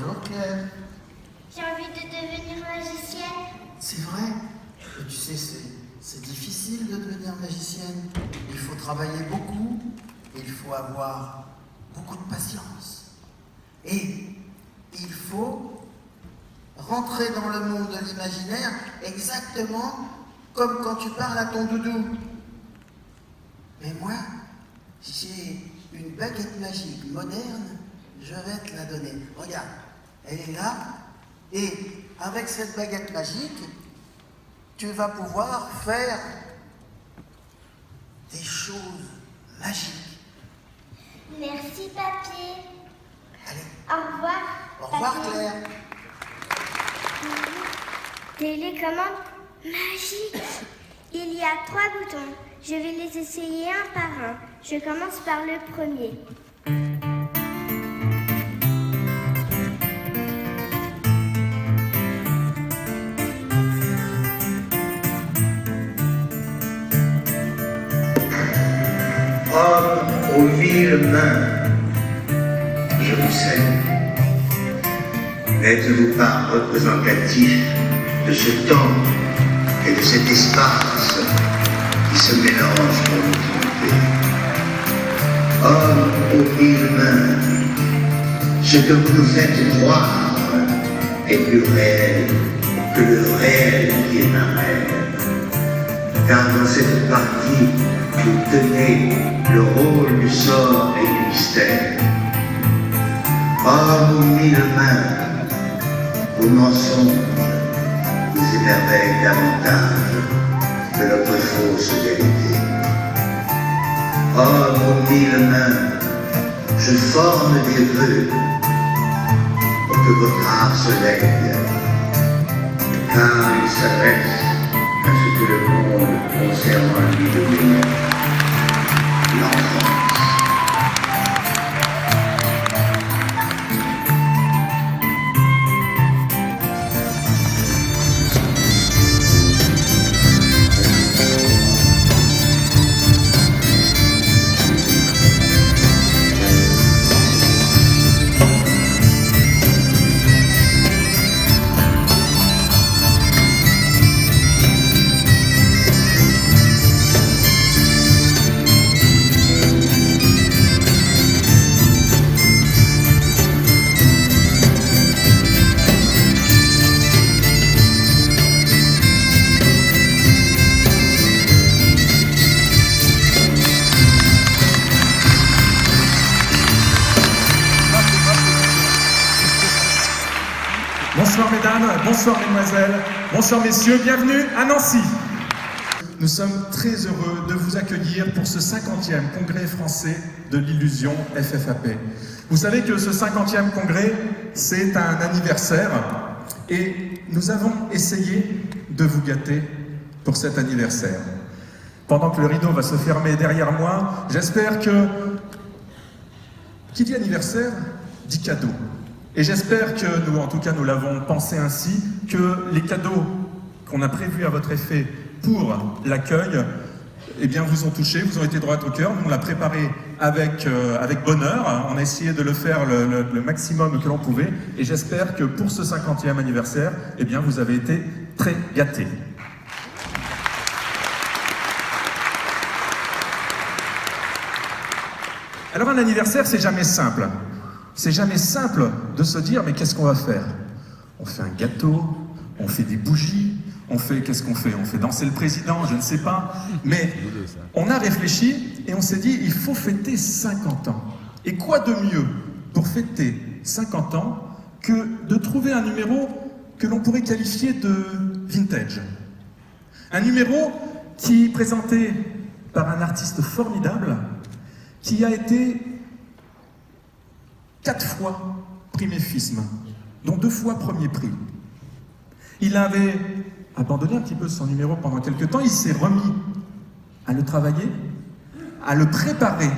Bonjour Claire. J'ai envie de devenir magicienne. C'est vrai. Et tu sais, c'est difficile de devenir magicienne. Il faut travailler beaucoup. Il faut avoir beaucoup de patience. Et il faut rentrer dans le monde de l'imaginaire exactement comme quand tu parles à ton doudou. Mais moi, j'ai une baguette magique moderne, je vais te la donner. Regarde, elle est là, et avec cette baguette magique, tu vas pouvoir faire des choses magiques. Merci, papier. Allez. Au revoir. Au revoir, papier. Claire. Télécommande magique. Il y a 3 boutons. Je vais les essayer un par un. Je commence par le premier. Homme aux mille mains, Jérusalem, n'êtes-vous pas représentatif de ce temps et de cet espace qui se mélangent pour nous tromper? Homme aux mille mains, ce que vous nous faites croire est plus réel que le réel qui est un rêve. Car dans cette partie, vous tenez le rôle du sort et du mystère. Homme aux mille mains, vos mensonges vous émerveillent davantage que notre fausse vérité. Homme aux mille mains, je forme des vœux pour que votre art se lègue, car il s'adresse à ce que le monde conserve en lui de meilleur, l'enfance. Bonsoir mesdames, bonsoir mesdemoiselles, bonsoir messieurs, bienvenue à Nancy. Nous sommes très heureux de vous accueillir pour ce 50e congrès français de l'illusion FFAP. Vous savez que ce 50e congrès, c'est un anniversaire et nous avons essayé de vous gâter pour cet anniversaire. Pendant que le rideau va se fermer derrière moi, j'espère que... Qui dit anniversaire, dit cadeau. Et j'espère que nous, en tout cas, nous l'avons pensé ainsi, que les cadeaux qu'on a prévus à votre effet pour l'accueil, eh bien, vous ont touché, vous ont été droit au cœur. Nous, on l'a préparé avec bonheur. On a essayé de le faire le maximum que l'on pouvait. Et j'espère que pour ce 50e anniversaire, eh bien, vous avez été très gâtés. Alors, un anniversaire, c'est jamais simple. C'est jamais simple de se dire, mais qu'est-ce qu'on va faire? On fait un gâteau, on fait des bougies, on fait, qu'est-ce qu'on fait? On fait danser le président, je ne sais pas. Mais on a réfléchi et on s'est dit, il faut fêter 50 ans. Et quoi de mieux pour fêter 50 ans que de trouver un numéro que l'on pourrait qualifier de vintage? Un numéro qui est présenté par un artiste formidable qui a été 4 fois priméphisme, dont 2 fois premier prix. Il avait abandonné un petit peu son numéro pendant quelques temps, il s'est remis à le travailler, à le préparer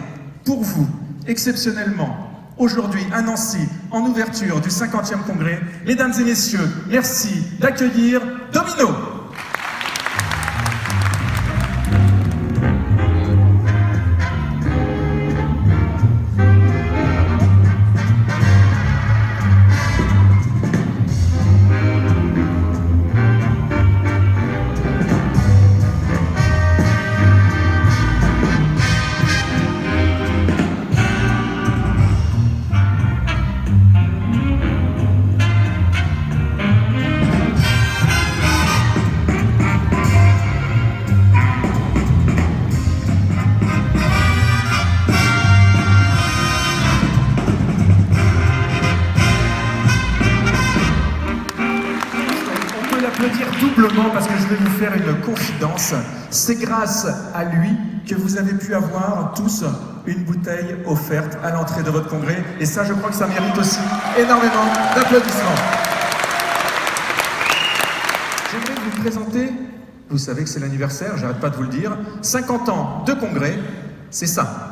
pour vous, exceptionnellement, aujourd'hui à Nancy, en ouverture du 50e congrès. Mesdames et messieurs, merci d'accueillir Domino. l'applaudir doublement parce que je vais vous faire une confidence. C'est grâce à lui que vous avez pu avoir tous une bouteille offerte à l'entrée de votre congrès. Et ça, je crois que ça mérite aussi énormément d'applaudissements. J'aimerais vous présenter, vous savez que c'est l'anniversaire, j'arrête pas de vous le dire, 50 ans de congrès, c'est ça.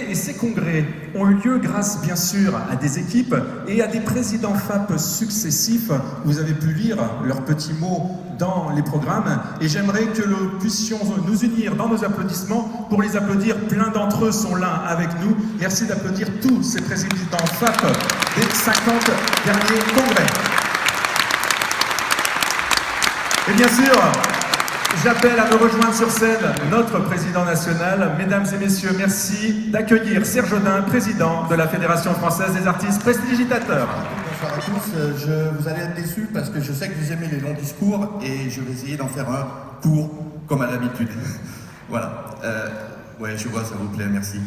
Et ces congrès ont eu lieu grâce bien sûr à des équipes et à des présidents FAP successifs. Vous avez pu lire leurs petits mots dans les programmes et j'aimerais que nous puissions nous unir dans nos applaudissements pour les applaudir. Plein d'entre eux sont là avec nous. Merci d'applaudir tous ces présidents FAP des 50 derniers congrès. Et bien sûr, j'appelle à me rejoindre sur scène notre président national. Mesdames et messieurs, merci d'accueillir Serge Audin, président de la Fédération française des artistes prestidigitateurs. Bonsoir à tous. Vous allez être déçus parce que je sais que vous aimez les longs discours et je vais essayer d'en faire un court comme à l'habitude. Voilà. Ouais, je vois, ça vous plaît, merci.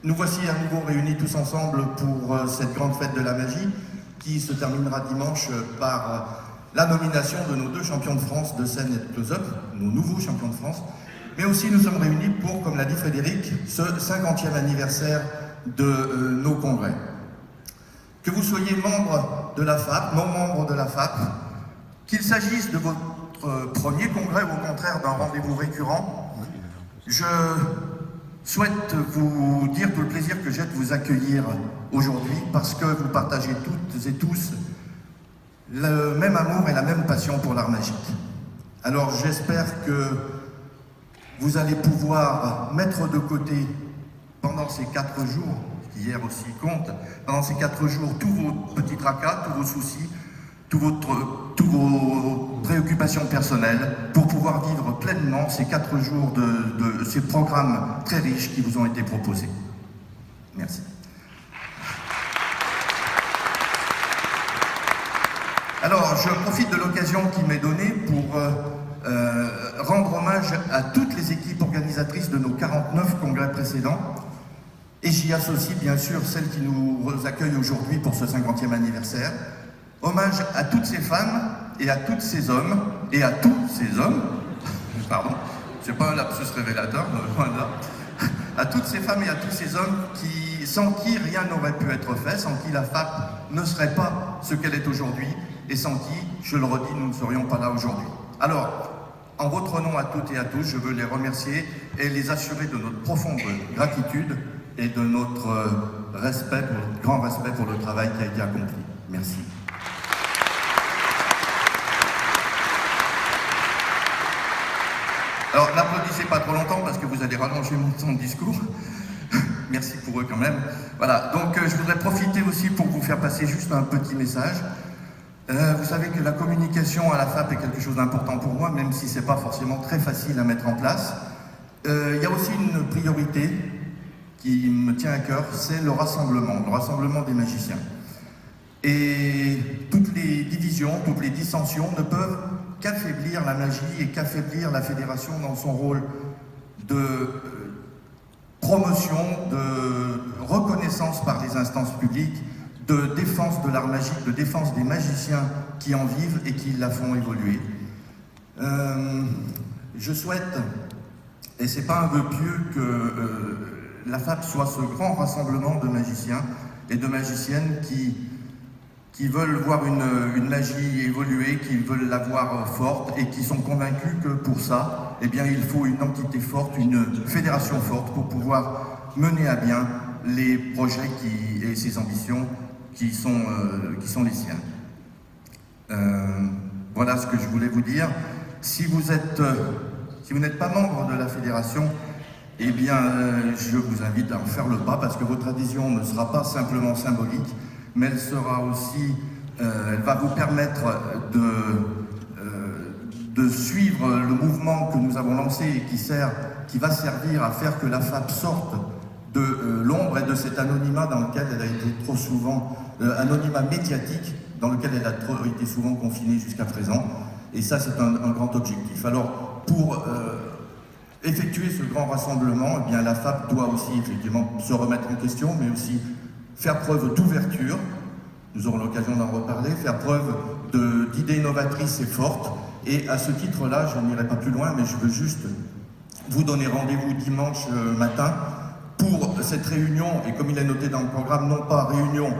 Nous voici à nouveau réunis tous ensemble pour cette grande fête de la magie qui se terminera dimanche par la nomination de nos 2 champions de France de scène et de close-up, nos nouveaux champions de France, mais aussi nous sommes réunis pour, comme l'a dit Frédéric, ce 50e anniversaire de nos congrès. Que vous soyez membre de la FAP, non membre de la FAP, qu'il s'agisse de votre premier congrès ou au contraire d'un rendez-vous récurrent, je souhaite vous dire tout le plaisir que j'ai de vous accueillir aujourd'hui parce que vous partagez toutes et tous le même amour et la même passion pour l'art magique. Alors j'espère que vous allez pouvoir mettre de côté pendant ces 4 jours, qui hier aussi compte, pendant ces 4 jours tous vos petits tracas, tous vos soucis, tous vos préoccupations personnelles pour pouvoir vivre pleinement ces 4 jours de ces programmes très riches qui vous ont été proposés. Merci. Alors, je profite de l'occasion qui m'est donnée pour rendre hommage à toutes les équipes organisatrices de nos 49 congrès précédents. Et j'y associe bien sûr celles qui nous accueillent aujourd'hui pour ce 50e anniversaire. Hommage à toutes ces femmes et à tous ces hommes, pardon, c'est pas un lapsus révélateur, loin de là, à toutes ces femmes et à tous ces hommes sans qui rien n'aurait pu être fait, sans qui la FAP ne serait pas ce qu'elle est aujourd'hui, et sans qui, je le redis, nous ne serions pas là aujourd'hui. Alors, en votre nom à toutes et à tous, je veux les remercier et les assurer de notre profonde gratitude et de notre respect, grand respect pour le travail qui a été accompli. Merci. Alors, n'applaudissez pas trop longtemps parce que vous allez rallonger mon temps de discours. Merci pour eux quand même. Voilà, donc je voudrais profiter aussi pour vous faire passer juste un petit message. Vous savez que la communication à la FAP est quelque chose d'important pour moi, même si ce n'est pas forcément très facile à mettre en place. Il y a aussi une priorité qui me tient à cœur, c'est le rassemblement des magiciens. Et toutes les divisions, toutes les dissensions ne peuvent qu'affaiblir la magie et qu'affaiblir la fédération dans son rôle de promotion, de reconnaissance par les instances publiques, de défense de l'art magique, de défense des magiciens qui en vivent et qui la font évoluer. Je souhaite, et c'est pas un vœu pieux, que la FAP soit ce grand rassemblement de magiciens et de magiciennes qui qui veulent voir une magie évoluer, qui veulent la voir forte et qui sont convaincus que pour ça, eh bien, il faut une entité forte, une fédération forte pour pouvoir mener à bien les projets et ses ambitions qui sont les siens. Voilà ce que je voulais vous dire. Si vous n'êtes pas membre de la fédération, eh bien, je vous invite à en faire le pas parce que votre adhésion ne sera pas simplement symbolique, mais elle sera aussi, elle va vous permettre de suivre le mouvement que nous avons lancé et qui va servir à faire que la FAP sorte de l'ombre et de cet anonymat dans lequel elle a été trop souvent, anonymat médiatique, dans lequel elle a été souvent confinée jusqu'à présent. Et ça, c'est un grand objectif. Alors, pour effectuer ce grand rassemblement, eh bien, la FAP doit aussi effectivement se remettre en question, mais aussi faire preuve d'ouverture, nous aurons l'occasion d'en reparler, faire preuve d'idées novatrices et fortes. Et à ce titre-là, je n'irai pas plus loin, mais je veux juste vous donner rendez-vous dimanche matin pour cette réunion, et comme il est noté dans le programme, non pas réunion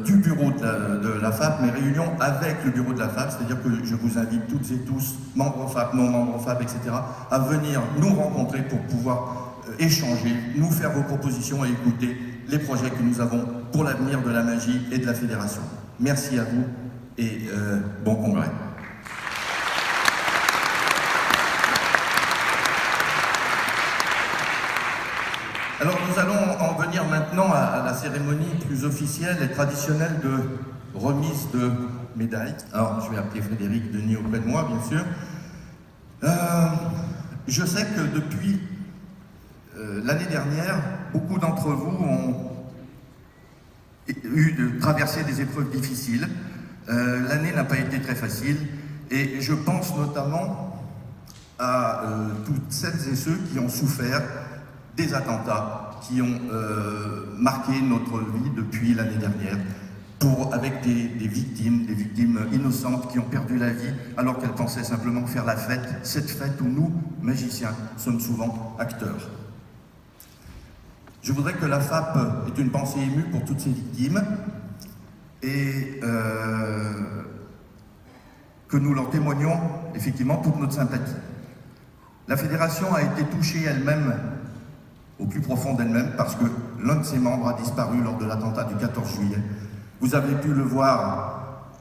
du bureau de la FAP, mais réunion avec le bureau de la FAP, c'est-à-dire que je vous invite toutes et tous, membres FAP, non membres FAP, etc., à venir nous rencontrer pour pouvoir échanger, nous faire vos propositions et écouter les projets que nous avons pour l'avenir de la magie et de la fédération. Merci à vous et bon congrès. Alors nous allons en venir maintenant à la cérémonie plus officielle et traditionnelle de remise de médailles. Alors je vais appeler Frédéric Denis auprès de moi, bien sûr. Je sais que depuis l'année dernière, beaucoup d'entre vous ont traversé des épreuves difficiles. L'année n'a pas été très facile et je pense notamment à toutes celles et ceux qui ont souffert des attentats qui ont marqué notre vie depuis l'année dernière, avec des victimes innocentes qui ont perdu la vie alors qu'elles pensaient simplement faire la fête, cette fête où nous, magiciens, sommes souvent acteurs. Je voudrais que la FAP ait une pensée émue pour toutes ces victimes et que nous leur témoignions effectivement toute notre sympathie. La fédération a été touchée elle-même au plus profond d'elle-même parce que l'un de ses membres a disparu lors de l'attentat du 14 juillet. Vous avez pu le voir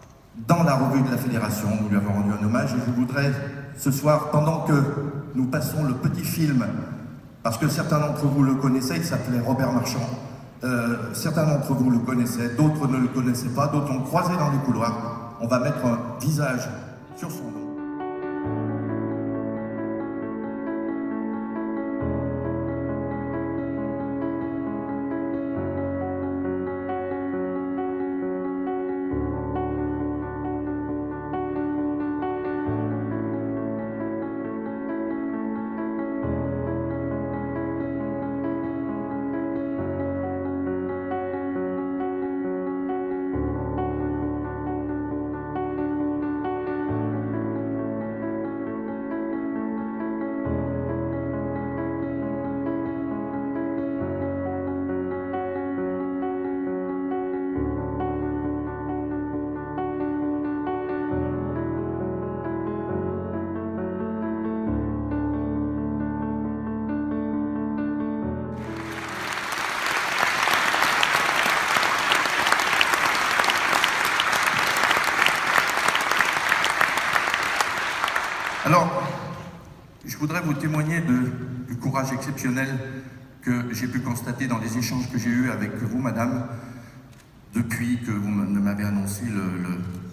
dans la revue de la fédération, nous lui avons rendu un hommage et je voudrais ce soir, pendant que nous passons le petit film, parce que certains d'entre vous le connaissaient, il s'appelait Robert Marchand, certains d'entre vous le connaissaient, d'autres ne le connaissaient pas, d'autres l'ont croisé dans les couloirs, on va mettre un visage sur son nom. Alors, je voudrais vous témoigner du courage exceptionnel que j'ai pu constater dans les échanges que j'ai eus avec vous, madame, depuis que vous m'avez annoncé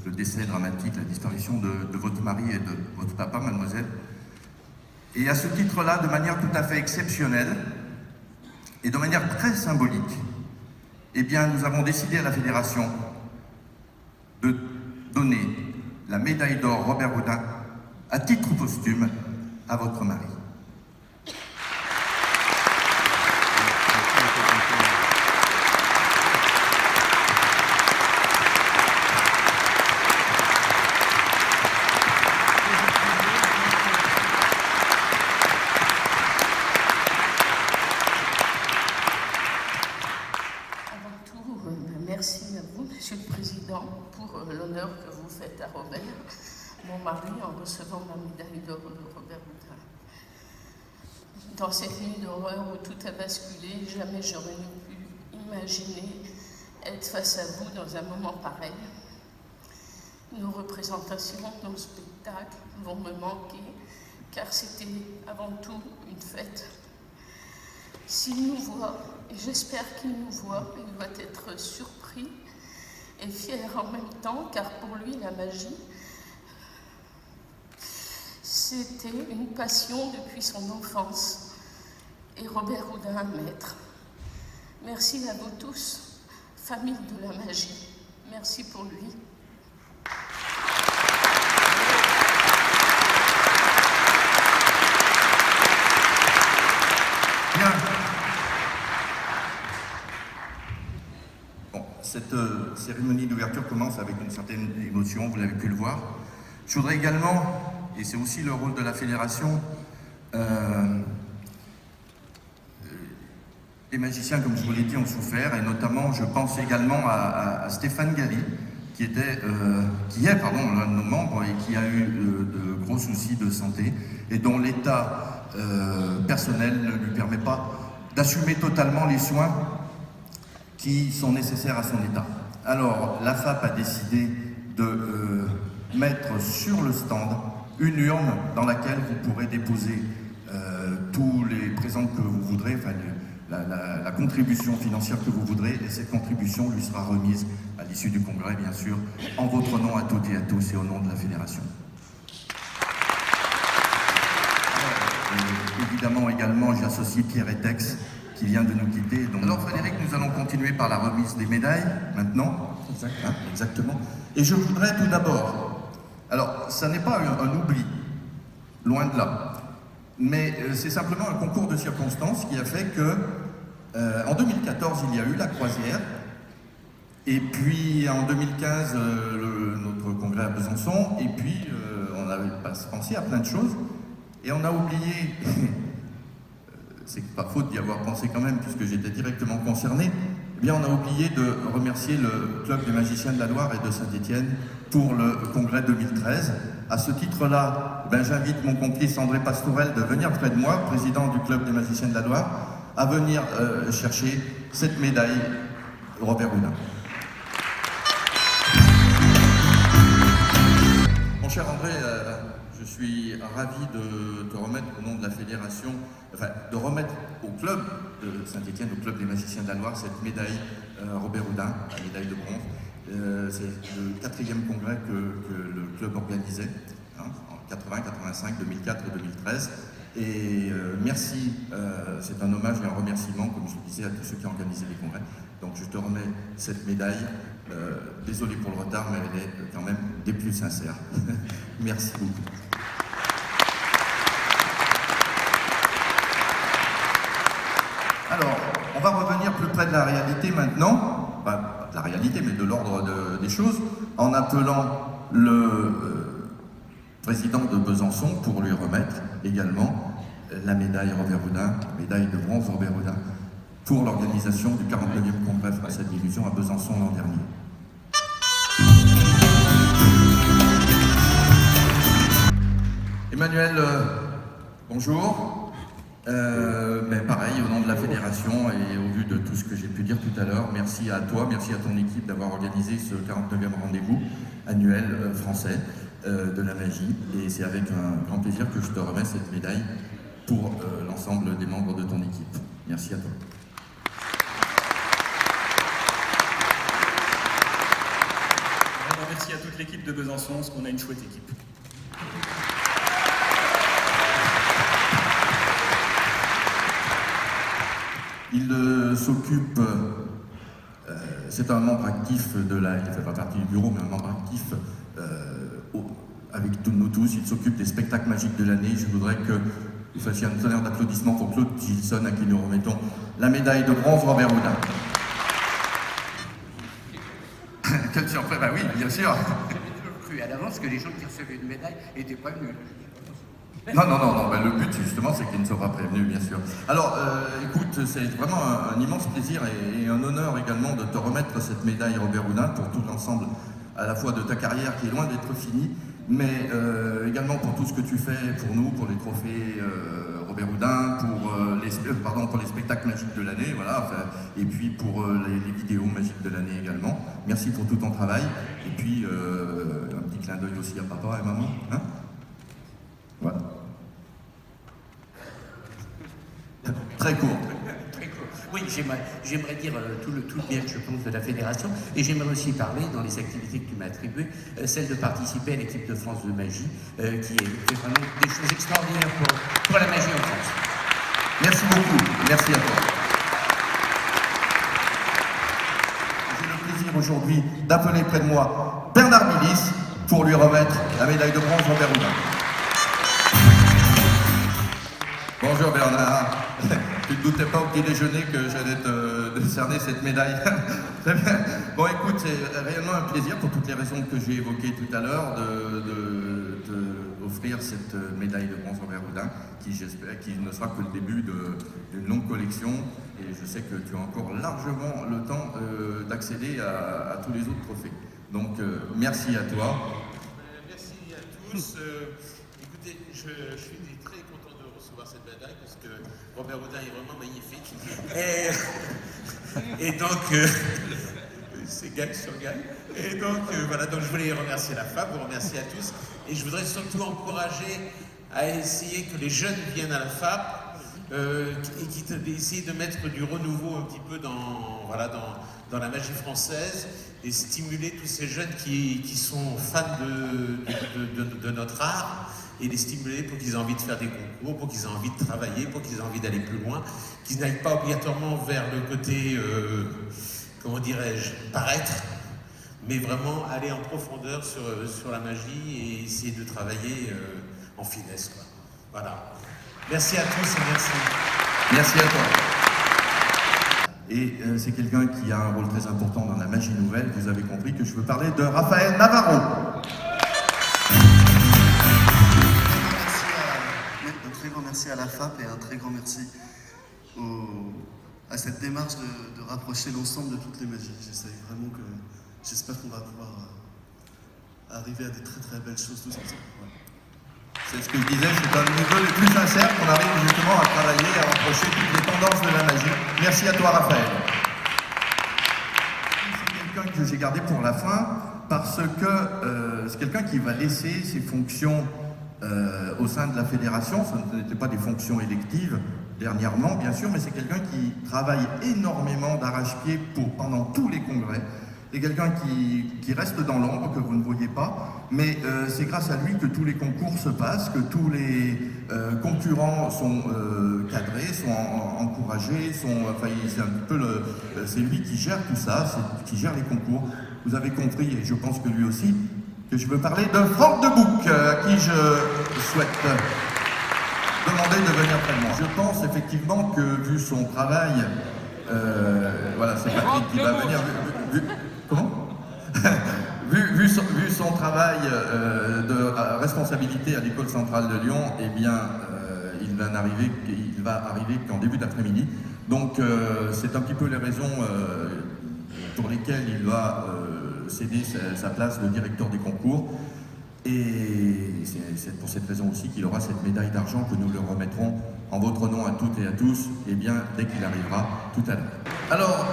le décès dramatique, la disparition de votre mari et de votre papa, mademoiselle. Et à ce titre-là, de manière tout à fait exceptionnelle et de manière très symbolique, eh bien, nous avons décidé à la fédération de donner la médaille d'or Robert Houdin à titre posthume à votre mari. Avant tout, Merci à vous, Monsieur le Président, pour l'honneur que vous faites à Robert, mon mari, en recevant la médaille d'or de Robert Houdin. Dans cette nuit d'horreur où tout a basculé, jamais j'aurais pu imaginer être face à vous dans un moment pareil. Nos représentations, nos spectacles vont me manquer, car c'était avant tout une fête. S'il nous voit, et j'espère qu'il nous voit, il va être surpris et fier en même temps, car pour lui, la magie, c'était une passion depuis son enfance. Et Robert Houdin, un maître. Merci à vous tous, famille de la magie. Merci pour lui. Bien. Bon, cette cérémonie d'ouverture commence avec une certaine émotion, vous l'avez pu le voir. Je voudrais également, et c'est aussi le rôle de la fédération, les magiciens, comme je vous l'ai dit, ont souffert, et notamment, je pense également à Stéphane Galli, qui est l'un de nos membres et qui a eu de gros soucis de santé, et dont l'état personnel ne lui permet pas d'assumer totalement les soins qui sont nécessaires à son état. Alors, la FAP a décidé de mettre sur le stand une urne dans laquelle vous pourrez déposer tous les présents que vous voudrez, enfin, la contribution financière que vous voudrez, et cette contribution lui sera remise à l'issue du congrès, bien sûr, en votre nom à toutes et à tous et au nom de la fédération. Évidemment, également, j'associe Pierre Etex, qui vient de nous quitter. Donc... Alors Frédéric, nous allons continuer par la remise des médailles, maintenant. Exactement. Et je voudrais tout d'abord, alors ça n'est pas un oubli, loin de là, mais c'est simplement un concours de circonstances qui a fait que, en 2014, il y a eu la croisière, et puis en 2015, notre congrès à Besançon, et puis on avait pensé à plein de choses, et on a oublié, c'est pas faute d'y avoir pensé quand même, puisque j'étais directement concerné, eh bien on a oublié de remercier le Club des Magiciens de la Loire et de Saint-Étienne pour le congrès 2013. À ce titre-là, ben, j'invite mon complice André Pastourel de venir près de moi, président du Club des Magiciens de la Loire, à venir chercher cette médaille Robert Houdin. Mon cher André, je suis ravi de te remettre au nom de la fédération, enfin de remettre au club de Saint-Étienne, au Club des Magiciens de la Loire, cette médaille Robert Houdin, la médaille de bronze. C'est le 4e congrès que le club organisait, hein, en 80, 85, 2004 et 2013. Et merci, c'est un hommage et un remerciement, comme je le disais, à tous ceux qui ont organisé les congrès. Donc je te remets cette médaille. Désolé pour le retard, mais elle est quand même des plus sincères. Merci beaucoup. Alors, on va revenir plus près de la réalité maintenant, pas de la réalité, mais de l'ordre des choses, en appelant le président de Besançon pour lui remettre également la médaille Robert Houdin, la médaille de bronze Robert Houdin, pour l'organisation du 49e congrès français de l'illusion à Besançon l'an dernier. Emmanuel, bonjour. Mais pareil, au nom de la fédération et au vu de tout ce que j'ai pu dire tout à l'heure, merci à toi, merci à ton équipe d'avoir organisé ce 49e rendez-vous annuel français de la magie. Et c'est avec un grand plaisir que je te remets cette médaille pour l'ensemble des membres de ton équipe. Merci à toi. Merci à toute l'équipe de Besançon, parce qu'on a une chouette équipe. Il s'occupe, c'est un membre actif de la, il ne fait pas partie du bureau, mais un membre actif avec nous tous. Il s'occupe des spectacles magiques de l'année. Je voudrais que vous fassiez un tonnerre d'applaudissements pour Claude Gilson, à qui nous remettons la médaille de bronze Robert Houdin. Quelle surprise, bah oui, bien sûr. J'ai toujours cru à l'avance que les gens qui recevaient une médaille étaient pas venus. Non, non, non, non, ben, le but justement c'est qu'il ne soit pas prévenu, bien sûr. Alors, écoute, c'est vraiment un immense plaisir et un honneur également de te remettre cette médaille Robert Houdin pour tout l'ensemble à la fois de ta carrière qui est loin d'être finie, mais également pour tout ce que tu fais pour nous, pour les trophées Robert Houdin, pour les spectacles magiques de l'année, voilà, enfin, et puis pour les vidéos magiques de l'année également. Merci pour tout ton travail, et puis un petit clin d'œil aussi à papa et maman, hein? Voilà. Très court. Très court. Oui, j'aimerais dire tout le bien, je pense, de la fédération, et j'aimerais aussi parler, dans les activités que tu m'as attribuées, celle de participer à l'équipe de France de magie, qui fait vraiment des choses extraordinaires pour la magie en France. Merci beaucoup, merci à toi. J'ai le plaisir aujourd'hui d'appeler près de moi Bernard Milis pour lui remettre la médaille de bronze Robert Houdin. Bonjour Bernard, tu ne te doutais pas au petit déjeuner que j'allais te décerner cette médaille. Très bien. Bon écoute, c'est réellement un plaisir pour toutes les raisons que j'ai évoquées tout à l'heure d'offrir cette médaille de bronze Robert Houdin qui j'espère qui ne sera que le début d'une longue collection et je sais que tu as encore largement le temps d'accéder à tous les autres trophées. Donc merci à toi. Merci à tous. Écoutez, je suis très content de recevoir cette médaille parce que Robert Houdin est vraiment magnifique. Et donc, c'est gagne sur gagne. Et donc, voilà, donc je voulais remercier la FAP, vous remercier à tous. Et je voudrais surtout encourager à essayer que les jeunes viennent à la FAP et essayer de mettre du renouveau un petit peu dans la magie française et stimuler tous ces jeunes qui sont fans de notre art et les stimuler pour qu'ils aient envie de faire des concours, pour qu'ils aient envie de travailler, pour qu'ils aient envie d'aller plus loin, qu'ils n'aillent pas obligatoirement vers le côté, comment dirais-je, paraître, mais vraiment aller en profondeur sur la magie et essayer de travailler en finesse, quoi. Voilà. Merci à tous et merci. Merci à toi. Et c'est quelqu'un qui a un rôle très important dans la magie nouvelle. Vous avez compris que je veux parler de Raphaël Navarro. Un très grand merci à la FAP et un très grand merci à cette démarche de rapprocher l'ensemble de toutes les magies. J'espère qu'on va pouvoir arriver à des très très belles choses tous ensemble. Ouais. C'est ce que je disais, c'est un niveau le plus sincère qu'on arrive justement à travailler, à rapprocher toutes les tendances de la magie. Merci à toi Raphaël. C'est quelqu'un que j'ai gardé pour la fin parce que c'est quelqu'un qui va laisser ses fonctions au sein de la fédération. Ce n'étaient pas des fonctions électives dernièrement bien sûr, mais c'est quelqu'un qui travaille énormément d'arrache-pied pendant tous les congrès. C'est quelqu'un qui reste dans l'ombre, que vous ne voyez pas, mais c'est grâce à lui que tous les concours se passent, que tous les concurrents sont cadrés, sont encouragés, c'est lui qui gère tout ça, qui gère les concours. Vous avez compris, et je pense que lui aussi, que je veux parler de Franck Debouc, à qui je souhaite demander de venir près de moi. Je pense effectivement que vu son travail, voilà, c'est Patrick qui va venir. Comment vu son travail de responsabilité à l'école centrale de Lyon, eh bien, il va arriver qu'en début d'après-midi. Donc, c'est un petit peu les raisons pour lesquelles il va céder sa place de directeur des concours. Et c'est pour cette raison aussi qu'il aura cette médaille d'argent que nous le remettrons en votre nom à toutes et à tous, eh bien, dès qu'il arrivera tout à l'heure. Alors,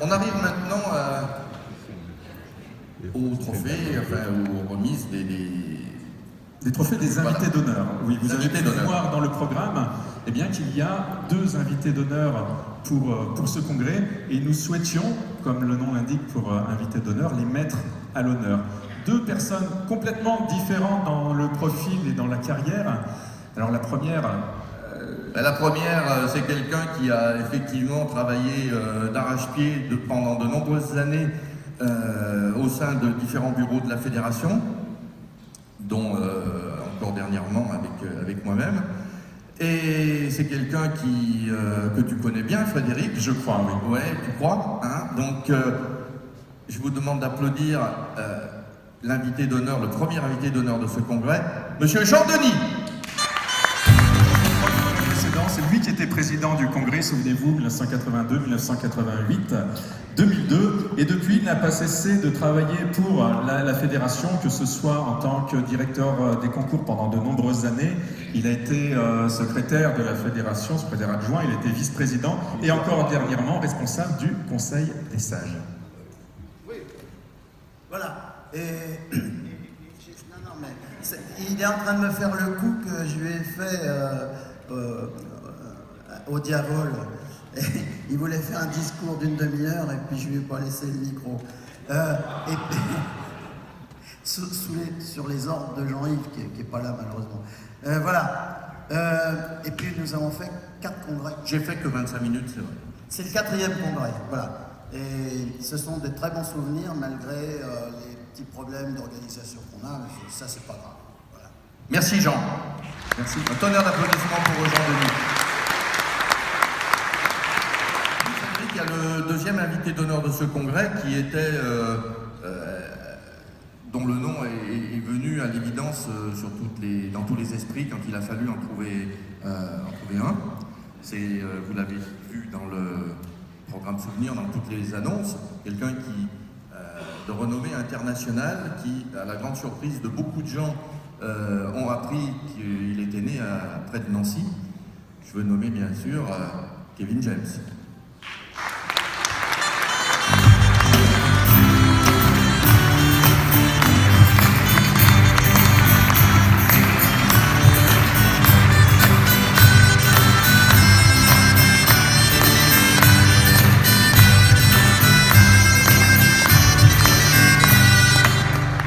on arrive maintenant aux trophées, enfin aux remises des trophées des invités d'honneur. Oui, vous avez pu voir dans le programme eh bien, qu'il y a 2 invités d'honneur pour ce congrès et nous souhaitions, comme le nom l'indique pour invités d'honneur, les mettre à l'honneur. 2 personnes complètement différentes dans le profil et dans la carrière. Alors la première... c'est quelqu'un qui a effectivement travaillé d'arrache-pied pendant de nombreuses années au sein de différents bureaux de la fédération, dont encore dernièrement avec moi-même. Et c'est quelqu'un que tu connais bien, Frédéric. Je crois, oui. Ouais, tu crois, hein? Donc, je vous demande d'applaudir l'invité d'honneur, le premier invité d'honneur de ce congrès, Monsieur Jean Denis. C'est lui qui était président du Congrès, souvenez-vous, 1982, 1988, 2002. Et depuis, il n'a pas cessé de travailler pour la fédération, que ce soit en tant que directeur des concours pendant de nombreuses années. Il a été secrétaire de la fédération, secrétaire adjoint, il a été vice-président et encore dernièrement responsable du Conseil des sages. Oui, voilà. Et non, mais il est en train de me faire le coup que je lui ai fait au Diavol. Et il voulait faire un discours d'une demi-heure et puis je lui ai pas laissé le micro. Et puis, sur les ordres de Jean-Yves, qui n'est pas là malheureusement. Voilà. Et puis nous avons fait 4 congrès. J'ai fait que 25 minutes, c'est vrai. C'est le 4e congrès, voilà. Et ce sont des très bons souvenirs malgré les petits problèmes d'organisation qu'on a, mais ça c'est pas grave. Voilà. Merci Jean. Merci. Un tonnerre d'applaudissements pour Jean-Denis. Il y a le deuxième invité d'honneur de ce congrès qui était, dont le nom est venu à l'évidence dans tous les esprits quand il a fallu en trouver un. C'est, vous l'avez vu dans le programme Souvenir, dans toutes les annonces, quelqu'un de renommée internationale qui, à la grande surprise de beaucoup de gens, ont appris qu'il était né près de Nancy. Je veux nommer bien sûr Kevin James.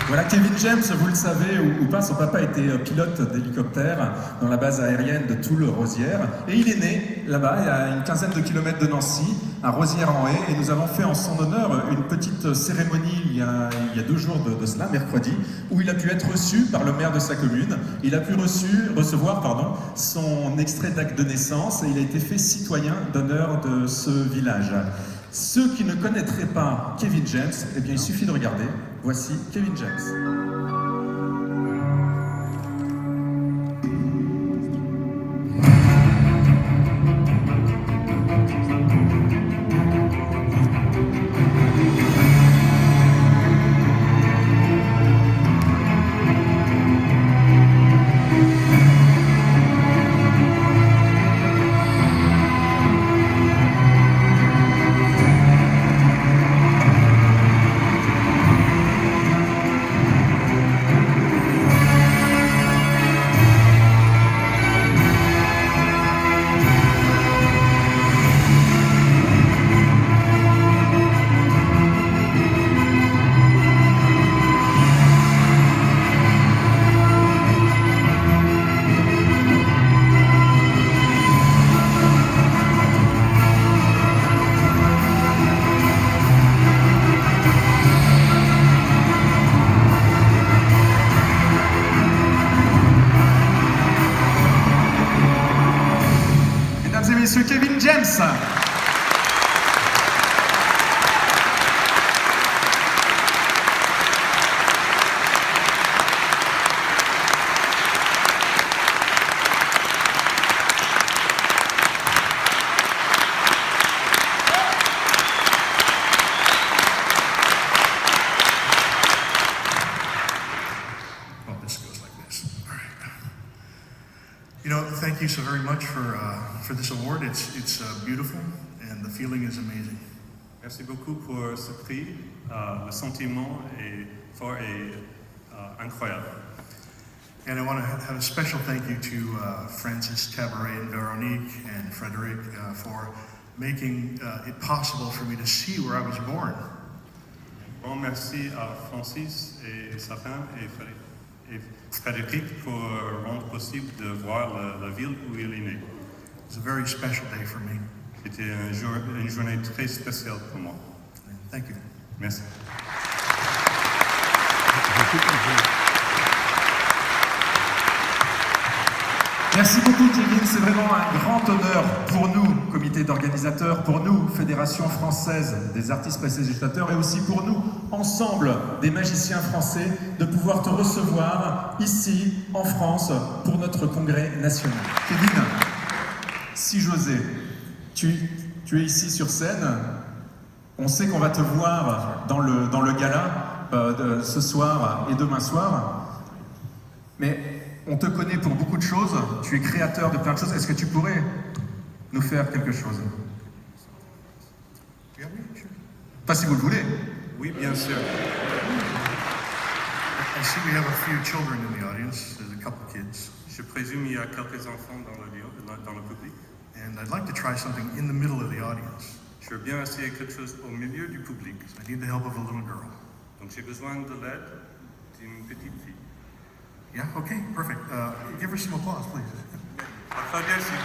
Voilà, Kevin James, vous le savez ou pas, son papa était pilote d'hélicoptère dans la base aérienne de Toul-Rosières. Et il est né là-bas, il y a une quinzaine de kilomètres de Nancy, à Rosières-en-Haye. Et nous avons fait en son honneur une petite cérémonie il y a 2 jours de cela, mercredi, où il a pu être reçu par le maire de sa commune. Il a pu recevoir son extrait d'acte de naissance et il a été fait citoyen d'honneur de ce village. Ceux qui ne connaîtraient pas Kevin James, eh bien il suffit de regarder. Voici Kevin James. Monsieur Kevin James. Thank you so very much for this award. It's beautiful and the feeling is amazing. Merci beaucoup pour ce prix. Le sentiment est fort et incroyable. And I want to have a special thank you to Francis, Tabaret, and Veronique, and Frederic for making it possible for me to see where I was born. Bon merci à Francis et sa femme et Frédéric pour rendre possible de voir la ville où il est né. It's a very special day for me. C'était une journée très spéciale pour moi. Thank you. Merci. Merci beaucoup Kevin, c'est vraiment un grand honneur pour nous, comité d'organisateurs, pour nous, Fédération française des artistes prestigitateurs, et aussi pour nous, ensemble des magiciens français, de pouvoir te recevoir ici, en France, pour notre congrès national. Kevin, si José, tu es ici sur scène, on sait qu'on va te voir dans le gala ce soir et demain soir, mais on te connaît pour beaucoup de choses, tu es créateur de plein de choses. Est-ce que tu pourrais nous faire quelque chose? Pas si vous le voulez. Oui, bien sûr. I see we have a few children in the audience. There's a couple kids. Je présume qu'il y a quelques enfants dans le public. And I'd like to try something in the middle of the audience. Je veux bien essayer quelque chose au milieu du public. I need the help of a little girl. Donc j'ai besoin de l'aide d'une petite fille. Yeah, okay, perfect. Give her some applause, please. Applaudissez.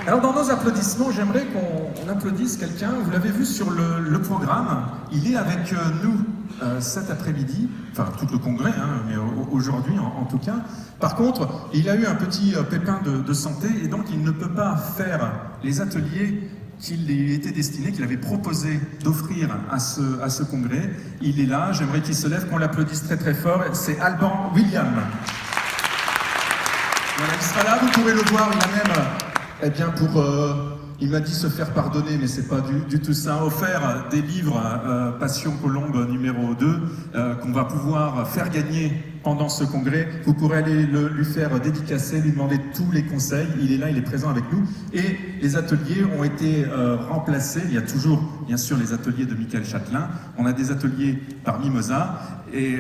Alors dans nos applaudissements, j'aimerais qu'on applaudisse quelqu'un. Vous l'avez vu sur le programme, il est avec nous cet après-midi, enfin tout le congrès, hein, mais aujourd'hui en tout cas. Par contre, il a eu un petit pépin de santé et donc il ne peut pas faire les ateliers qu'il était destiné, qu'il avait proposé d'offrir à ce congrès. Il est là, j'aimerais qu'il se lève, qu'on l'applaudisse très très fort. C'est Alban William. Voilà, il sera là, vous pourrez le voir, il a même... Eh bien, il m'a dit se faire pardonner, mais c'est pas du tout ça. Offert des livres Passion Colombe numéro 2 qu'on va pouvoir faire gagner pendant ce congrès. Vous pourrez aller lui faire dédicacer, lui demander tous les conseils. Il est là, il est présent avec nous. Et les ateliers ont été remplacés. Il y a toujours, bien sûr, les ateliers de Michael Châtelain. On a des ateliers par Mimosa, et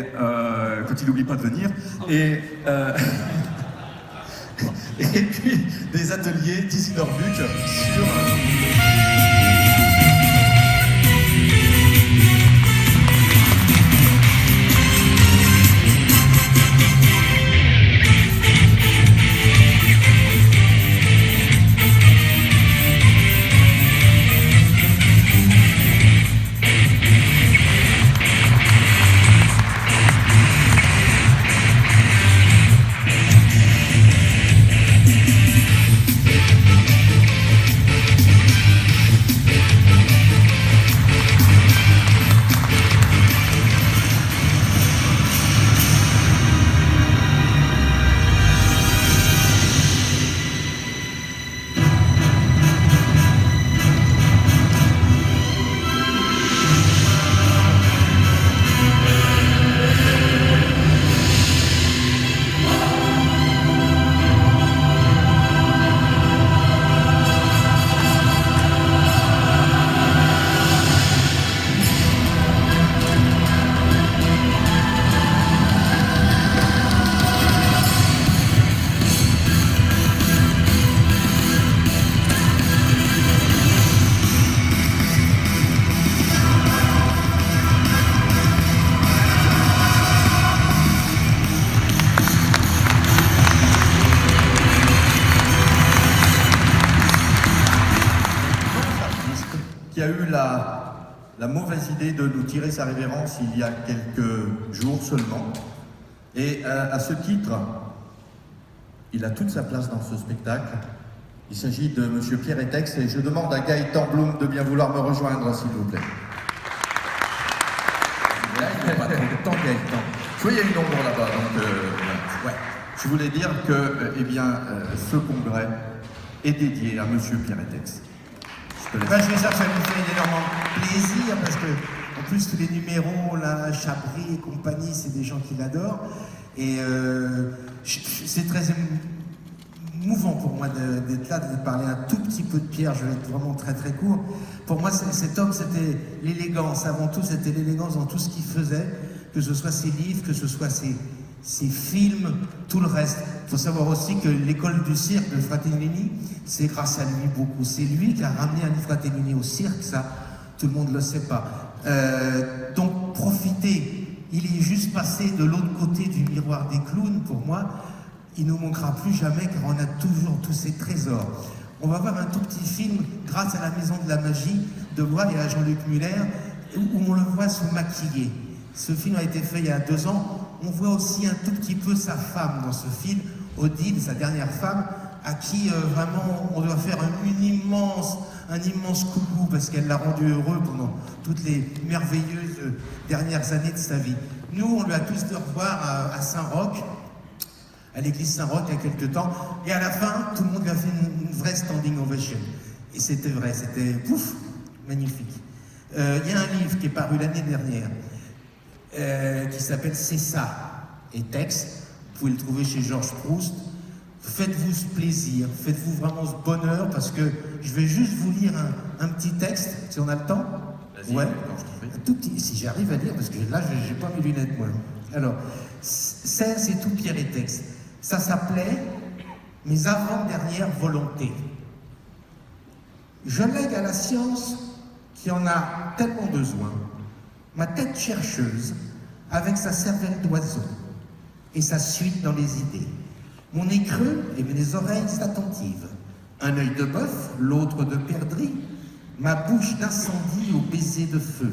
quand il n'oublie pas de venir. Et puis des ateliers d'Isidore Buc sur... la mauvaise idée de nous tirer sa révérence il y a quelques jours seulement. Et à ce titre, il a toute sa place dans ce spectacle. Il s'agit de M. Pierre Etex et je demande à Gaëtan Blum de bien vouloir me rejoindre, s'il vous plaît. Là, il n'y a pas trop de temps, Gaëtan. Je vois, il y a une ombre là-bas, donc ouais. Je voulais dire que, ce congrès est dédié à M. Pierre Etex. Je vais dire que ça nous fait énormément plaisir parce que, en plus, tous les numéros, là, Chabry et compagnie, c'est des gens qui l'adorent. Et c'est très émouvant pour moi d'être là, de parler un tout petit peu de Pierre. Je vais être vraiment très très court. Pour moi, cet homme, c'était l'élégance. Avant tout, c'était l'élégance dans tout ce qu'il faisait, que ce soit ses livres, que ce soit ses films, tout le reste. Il faut savoir aussi que l'école du cirque de Fratellini, c'est grâce à lui beaucoup. C'est lui qui a ramené Annie Fratellini au cirque, ça, tout le monde ne le sait pas. Donc, profitez. Il est juste passé de l'autre côté du miroir des clowns, pour moi. Il ne nous manquera plus jamais, car on a toujours tous ces trésors. On va voir un tout petit film, grâce à la Maison de la Magie, de Blois et à Jean-Luc Muller, où on le voit se maquiller. Ce film a été fait il y a 2 ans. On voit aussi un tout petit peu sa femme dans ce film, Odile, sa dernière femme, à qui vraiment on doit faire un immense coucou parce qu'elle l'a rendu heureux pendant toutes les merveilleuses dernières années de sa vie. Nous, on lui a tous de revoir à Saint-Roch, à l'église Saint-Roch il y a quelques temps, et à la fin, tout le monde lui a fait une vraie standing ovation. Et c'était vrai, c'était pouf, magnifique. Il y a un livre qui est paru l'année dernière, qui s'appelle C'est ça, Etex. Vous pouvez le trouver chez Georges Proust. Faites-vous ce plaisir, faites-vous vraiment ce bonheur, parce que je vais juste vous lire un petit texte, si on a le temps. Ouais, un tout petit, si j'arrive à lire, parce que là, j'ai pas mes lunettes, moi. Alors, c'est tout Pierre Etex. Ça s'appelait « Mes avant-dernières volontés ». Je lègue à la science qui en a tellement besoin ma tête chercheuse avec sa cervelle d'oiseau et sa suite dans les idées. Mon nez creux et mes oreilles attentives. Un œil de bœuf, l'autre de perdrix, ma bouche d'incendie au baiser de feu.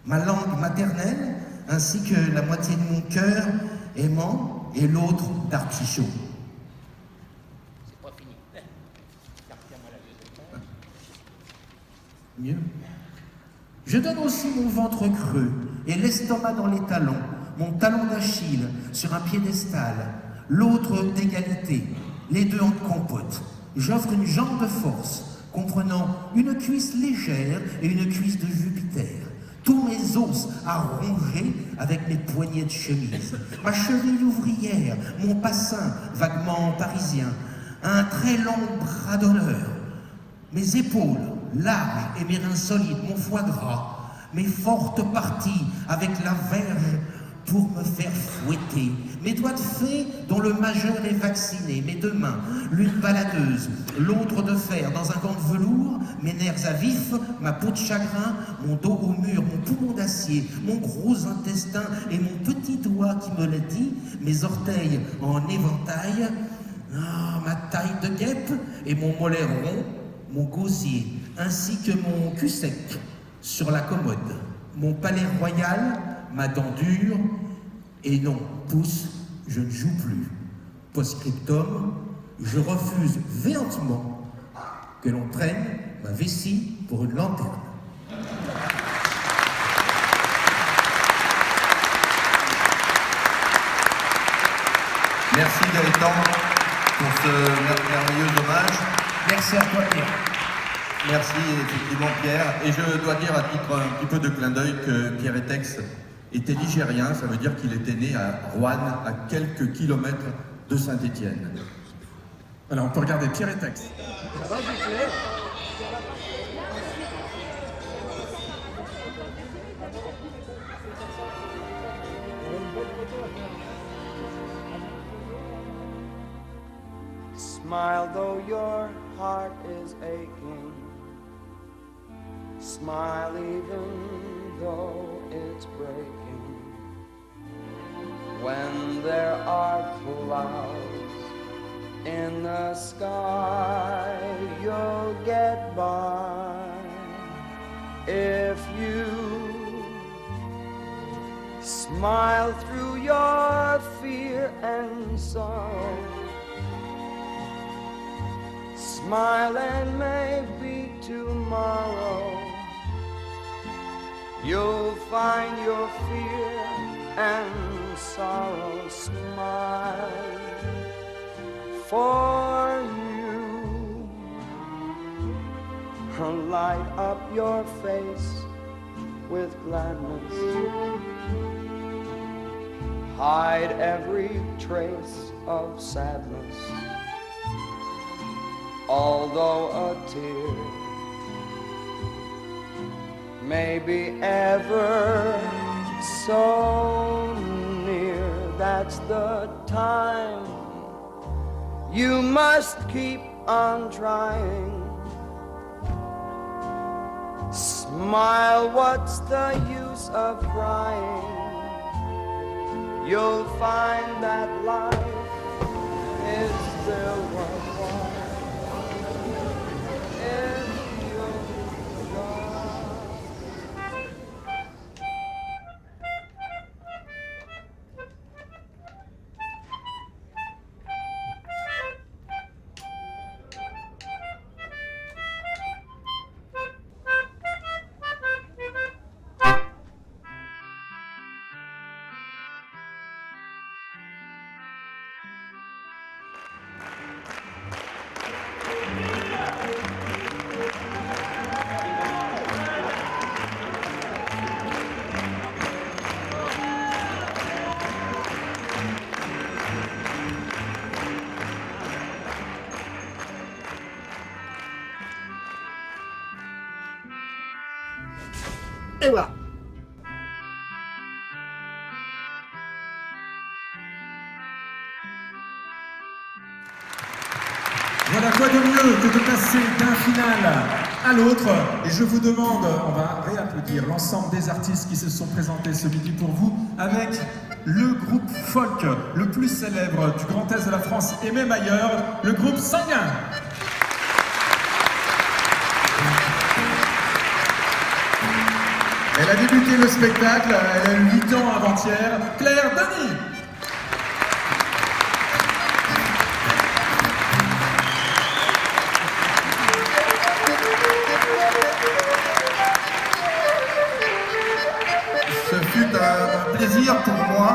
Ma langue maternelle, ainsi que la moitié de mon cœur aimant et l'autre d'artichaut. C'est pas fini. Mieux. Je donne aussi mon ventre creux et l'estomac dans les talons, mon talon d'Achille sur un piédestal, l'autre d'égalité, les deux en compote. J'offre une jambe de force, comprenant une cuisse légère et une cuisse de Jupiter. Tous mes os à ronger avec mes poignets de chemise. Ma cheville ouvrière, mon bassin vaguement parisien, un très long bras d'honneur. Mes épaules larges et mes reins solides, mon foie gras, mes fortes parties avec la verge pour me faire fouetter, mes doigts de fée dont le majeur est vacciné, mes 2 mains, l'une baladeuse, l'autre de fer dans un gant de velours, mes nerfs à vif, ma peau de chagrin, mon dos au mur, mon poumon d'acier, mon gros intestin et mon petit doigt qui me l'a dit, mes orteils en éventail, ma taille de guêpe et mon mollet rond, mon gosier, ainsi que mon cul sec sur la commode, mon palais royal, ma dent dure, et non, pouce, je ne joue plus. Post-scriptum, je refuse véhémentement que l'on prenne ma vessie pour une lanterne. Merci Gaëtan pour ce merveilleux hommage. Merci à toi Pierre. Merci effectivement Pierre. Et je dois dire à titre un petit peu de clin d'œil que Pierre Etex était ligérien, ça veut dire qu'il était né à Roanne, à quelques kilomètres de Saint-Étienne. Alors on peut regarder Pierre Etex. Ça va, Giclée ? Smile though your heart is aching. Smile even though it's breaking. When there are clouds in the sky, you'll get by. if you smile through your fear and sorrow. Smile and maybe tomorrow you'll find your fear and sorrow smile for you. Light up your face with gladness. Hide every trace of sadness. Although a tear may be ever so near, that's the time you must keep on trying. Smile, what's the use of crying? You'll find that life is still worthwhile. Et voilà. Voilà, quoi de mieux que de passer d'un final à l'autre. Et je vous demande, on va réapplaudir l'ensemble des artistes qui se sont présentés ce midi pour vous avec le groupe folk le plus célèbre du Grand Est de la France et même ailleurs, le groupe Sanguin. Elle a débuté le spectacle, elle a eu 8 ans avant-hier, Claire Denis. Ce fut un plaisir pour moi,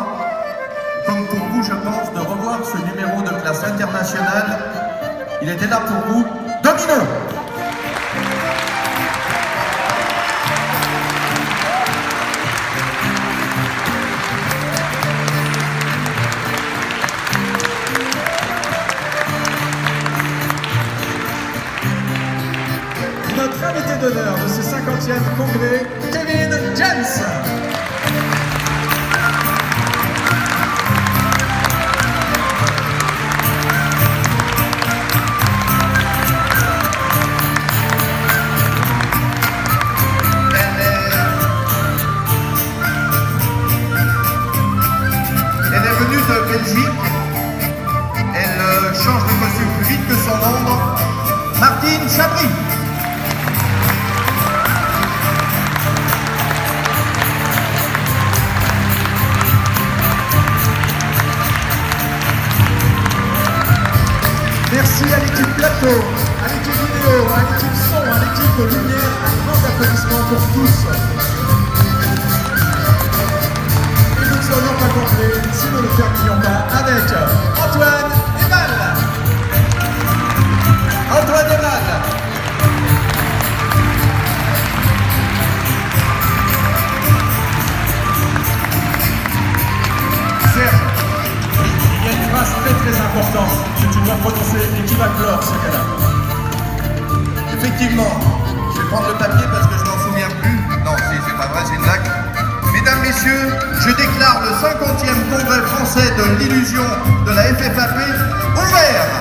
comme pour vous je pense, de revoir ce numéro de classe internationale. Il était là pour vous, Domino. Notre invité d'honneur de ce 50e congrès, Kevin James. Elle est venue de Belgique. Elle change de costume plus vite que son ombre. Martine Chabry. Merci à l'équipe plateau, à l'équipe vidéo, à l'équipe son, à l'équipe lumière. Un grand applaudissement pour tous. Et nous ne serions pas complets si nous ne le terminions pas avec Antoine Eval. Antoine Eval. Serge, il y a une phrase très importante que tu dois prononcer et qui va clore ce gars-là. Effectivement, je vais prendre le papier parce que je m'en souviens plus. Non, c'est pas vrai, c'est une blague. Mesdames, Messieurs, je déclare le 50e congrès français de l'illusion de la FFAP ouvert.